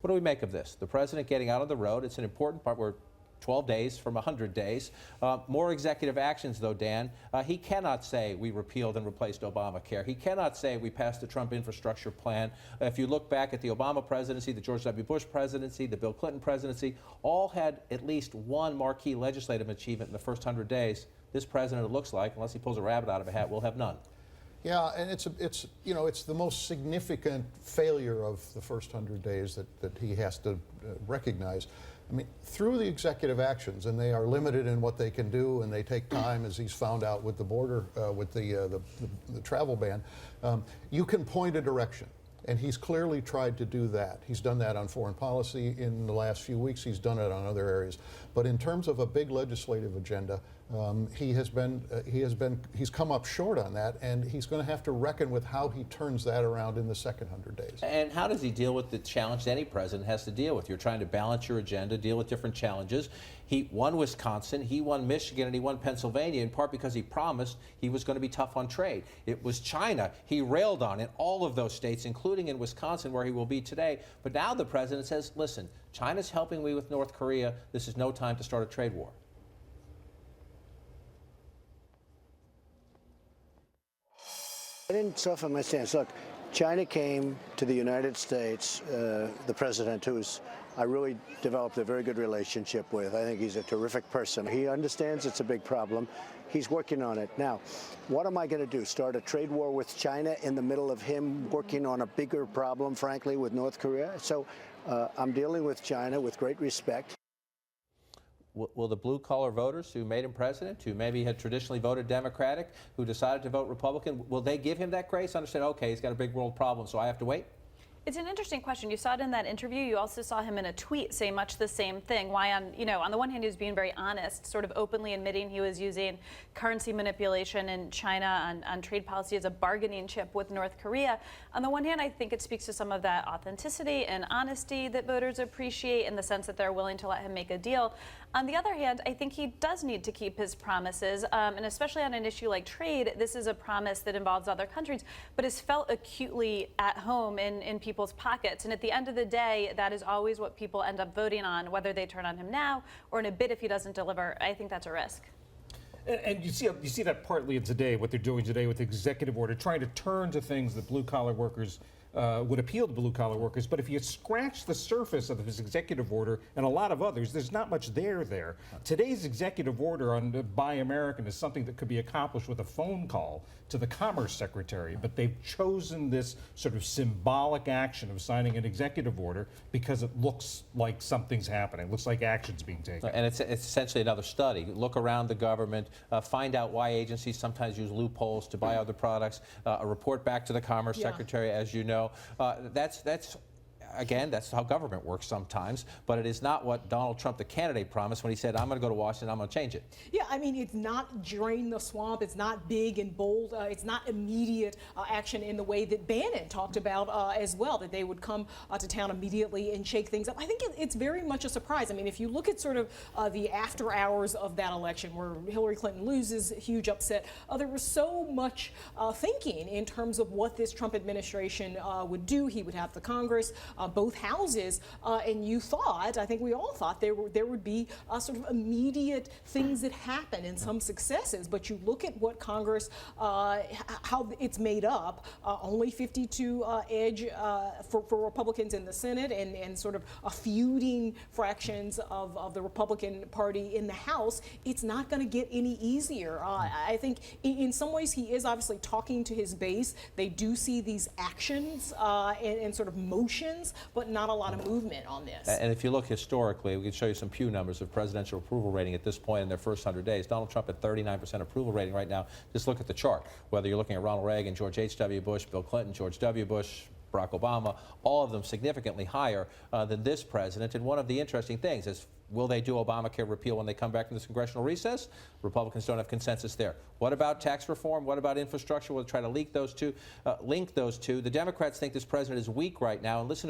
What do we make of this? The president getting out on the road, it's an important part. We're 12 days from 100 days. More executive actions, though, Dan. He cannot say we repealed and replaced Obamacare. He cannot say we passed the Trump infrastructure plan. If you look back at the Obama presidency, the George W. Bush presidency, the Bill Clinton presidency, all had at least one marquee legislative achievement in the first 100 days. This president, it looks like, unless he pulls a rabbit out of a hat, will have none. Yeah, and it's the most significant failure of the first 100 days that he has to recognize. I mean, through the executive actions, and they are limited in what they can do, and they take time, as he's found out with the border, with the travel ban. You can point a direction, and he's clearly tried to do that. He's done that on foreign policy in the last few weeks. He's done it on other areas. But in terms of a big legislative agenda, he's come up short on that, and he's going to have to reckon with how he turns that around in the second 100 days. And how does he deal with the challenge that any president has to deal with? You're trying to balance your agenda, deal with different challenges. He won Wisconsin, he won Michigan, and he won Pennsylvania, in part because he promised he was going to be tough on trade. It was China he railed on in all of those states, including in Wisconsin, where he will be today. But now the president says, listen, China's helping me with North Korea. This is no time to start a trade war. I didn't soften my stance. Look, China came to the United States, the president, I really developed a very good relationship with. I think he's a terrific person. He understands it's a big problem. He's working on it. Now, what am I going to do? Start a trade war with China in the middle of him working on a bigger problem, frankly, with North Korea? So I'm dealing with China with great respect. Will the blue-collar voters who made him president, who maybe had traditionally voted Democratic, who decided to vote Republican, will they give him that grace? Understand, okay, he's got a big world problem, so I have to wait? It's an interesting question. You saw it in that interview. You also saw him in a tweet say much the same thing. Why on the one hand, he was being very honest, sort of openly admitting he was using currency manipulation in China on trade policy as a bargaining chip with North Korea. On the one hand, I think it speaks to some of that authenticity and honesty that voters appreciate in the sense that they're willing to let him make a deal. On the other hand, I think he does need to keep his promises, and especially on an issue like trade, this is a promise that involves other countries, but is felt acutely at home in people's pockets. And at the end of the day, that is always what people end up voting on, whether they turn on him now or in a bit if he doesn't deliver. I think that's a risk. And you see that partly in today, what they're doing today with the executive order, trying to turn to things that blue-collar workers would appeal to blue-collar workers. But if you scratch the surface of his executive order and a lot of others, there's not much there. Today's executive order on Buy American is something that could be accomplished with a phone call to the Commerce Secretary. But they've chosen this sort of symbolic action of signing an executive order because it looks like something's happening. It looks like action's being taken. And it's essentially another study. Look around the government, find out why agencies sometimes use loopholes to buy other products, a report back to the Commerce Secretary, as you know. Again, that's how government works sometimes, but it is not what Donald Trump, the candidate, promised when he said, I'm going to go to Washington, I'm going to change it. Yeah, I mean, it's not drain the swamp. It's not big and bold. It's not immediate action in the way that Bannon talked about as well, that they would come to town immediately and shake things up. I think it's very much a surprise. I mean, if you look at sort of the after hours of that election where Hillary Clinton loses, huge upset, there was so much thinking in terms of what this Trump administration would do. He would have the Congress, both houses, and you thought, I think we all thought, there would be sort of immediate things that happen and some successes. But you look at what Congress, how it's made up, only 52 edge for Republicans in the Senate, and sort of feuding fractions of the Republican Party in the House. It's not going to get any easier. I think in some ways he is obviously talking to his base. They do see these actions and sort of motions, but not a lot of movement on this. And if you look historically, we can show you some Pew numbers of presidential approval rating at this point in their first 100 days. Donald Trump at 39% approval rating right now. Just look at the chart. Whether you're looking at Ronald Reagan, George H.W. Bush, Bill Clinton, George W. Bush, Barack Obama, all of them significantly higher than this president. And one of the interesting things is, will they do Obamacare repeal when they come back from this congressional recess? Republicans don't have consensus there. What about tax reform? What about infrastructure? We'll try to link those two. The Democrats think this president is weak right now. And listen